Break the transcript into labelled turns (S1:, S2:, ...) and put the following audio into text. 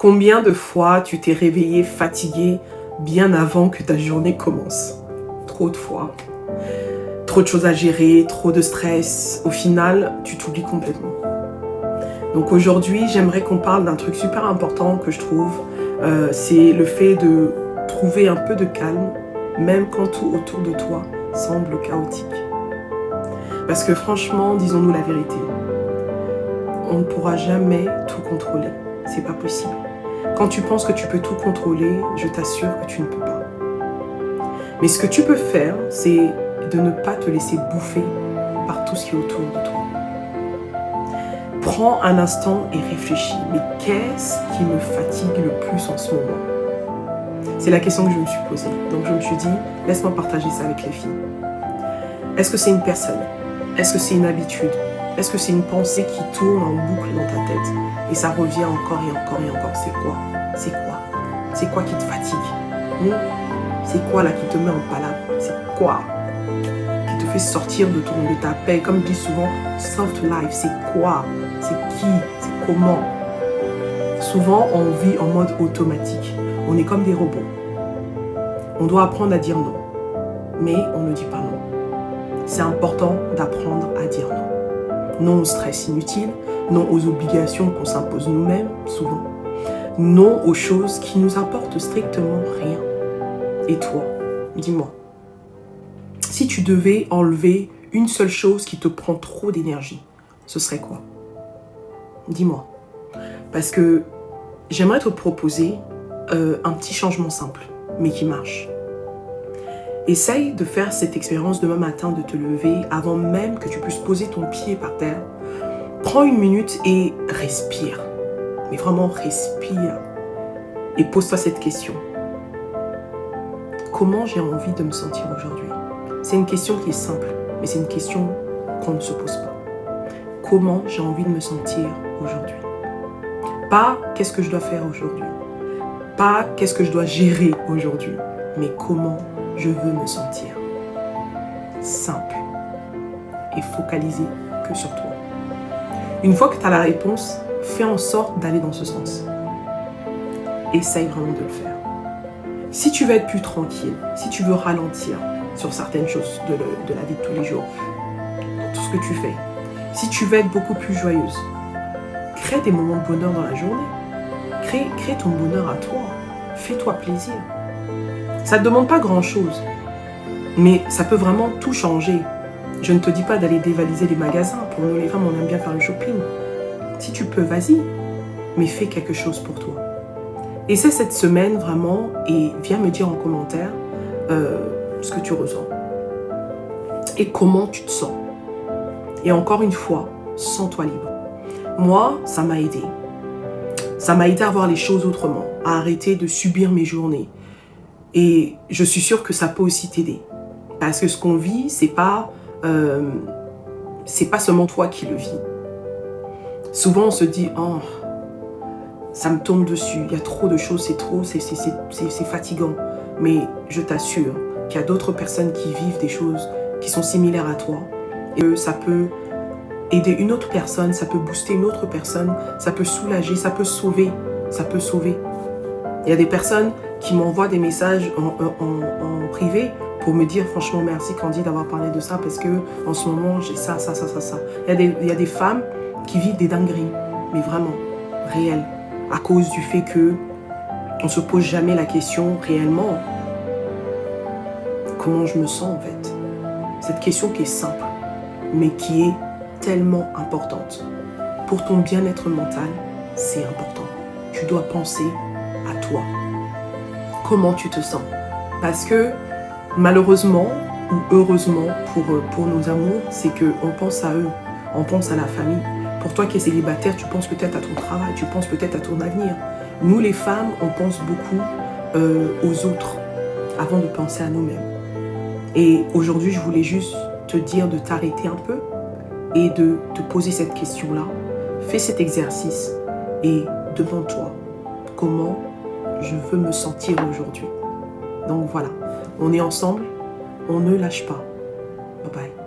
S1: Combien de fois tu t'es réveillé fatigué bien avant que ta journée commence? Trop de fois. Trop de choses à gérer, trop de stress. Au final, tu t'oublies complètement. Donc aujourd'hui, j'aimerais qu'on parle d'un truc super important que je trouve. C'est le fait de trouver un peu de calme, même quand tout autour de toi semble chaotique. Parce que franchement, disons-nous la vérité, on ne pourra jamais tout contrôler. C'est pas possible. Quand tu penses que tu peux tout contrôler, je t'assure que tu ne peux pas. Mais ce que tu peux faire, c'est de ne pas te laisser bouffer par tout ce qui est autour de toi. Prends un instant et réfléchis. Mais qu'est-ce qui me fatigue le plus en ce moment? C'est la question que je me suis posée. Donc je me suis dit, laisse-moi partager ça avec les filles. Est-ce que c'est une personne? Est-ce que c'est une habitude? Est-ce que c'est une pensée qui tourne en boucle dans ta tête? Et ça revient encore et encore et encore. C'est quoi? C'est quoi? C'est quoi qui te fatigue? C'est quoi là qui te met en palade? C'est quoi qui te fait sortir de ta paix? Comme je dis souvent, soft life, c'est quoi? C'est qui? C'est comment? Souvent, on vit en mode automatique. On est comme des robots. On doit apprendre à dire non. Mais on ne dit pas non. C'est important d'apprendre à dire non. Non au stress inutile, non aux obligations qu'on s'impose nous-mêmes, souvent. Non aux choses qui nous apportent strictement rien. Et toi, dis-moi, si tu devais enlever une seule chose qui te prend trop d'énergie, ce serait quoi? Dis-moi. Parce que j'aimerais te proposer un petit changement simple, mais qui marche. Essaye de faire cette expérience demain matin, de te lever avant même que tu puisses poser ton pied par terre. Prends une minute et respire. Mais vraiment respire. Et pose-toi cette question. Comment j'ai envie de me sentir aujourd'hui? C'est une question qui est simple, mais c'est une question qu'on ne se pose pas. Comment j'ai envie de me sentir aujourd'hui? Pas qu'est-ce que je dois faire aujourd'hui. Pas qu'est-ce que je dois gérer aujourd'hui. Mais comment je veux me sentir. Simple. Et focalisé que sur toi. Une fois que tu as la réponse, fais en sorte d'aller dans ce sens. Essaye vraiment de le faire. Si tu veux être plus tranquille, si tu veux ralentir sur certaines choses de la vie de tous les jours, dans tout ce que tu fais, si tu veux être beaucoup plus joyeuse, crée des moments de bonheur dans la journée. Crée ton bonheur à toi. Fais-toi plaisir. Ça ne te demande pas grand-chose, mais ça peut vraiment tout changer. Je ne te dis pas d'aller dévaliser les magasins. Pour nous les femmes, on aime bien faire le shopping. Si tu peux, vas-y, mais fais quelque chose pour toi. Essaie cette semaine vraiment et viens me dire en commentaire ce que tu ressens et comment tu te sens. Et encore une fois, sens-toi libre. Moi, ça m'a aidé. Ça m'a aidé à voir les choses autrement, à arrêter de subir mes journées. Et je suis sûre que ça peut aussi t'aider. Parce que ce qu'on vit, c'est pas seulement toi qui le vis. Souvent, on se dit, oh, ça me tombe dessus, il y a trop de choses, c'est trop, c'est fatigant. Mais je t'assure qu'il y a d'autres personnes qui vivent des choses qui sont similaires à toi. Et ça peut aider une autre personne, ça peut booster une autre personne, ça peut soulager, ça peut sauver. Ça peut sauver. Il y a des personnes qui m'envoient des messages en privé pour me dire franchement merci Candy d'avoir parlé de ça parce que en ce moment j'ai ça. Il y a des femmes qui vivent des dingueries, mais vraiment réelles, à cause du fait que on se pose jamais la question réellement comment je me sens en fait. Cette question qui est simple, mais qui est tellement importante. Pour ton bien-être mental, c'est important. Tu dois penser à toi. Comment tu te sens? Parce que malheureusement ou heureusement pour nos amours, c'est qu'on pense à eux, on pense à la famille. Pour toi qui es célibataire, tu penses peut-être à ton travail, tu penses peut-être à ton avenir. Nous les femmes, on pense beaucoup aux autres avant de penser à nous-mêmes. Et aujourd'hui, je voulais juste te dire de t'arrêter un peu et de te poser cette question-là. Fais cet exercice et demande-toi comment je veux me sentir aujourd'hui. Donc voilà, on est ensemble, on ne lâche pas. Bye bye.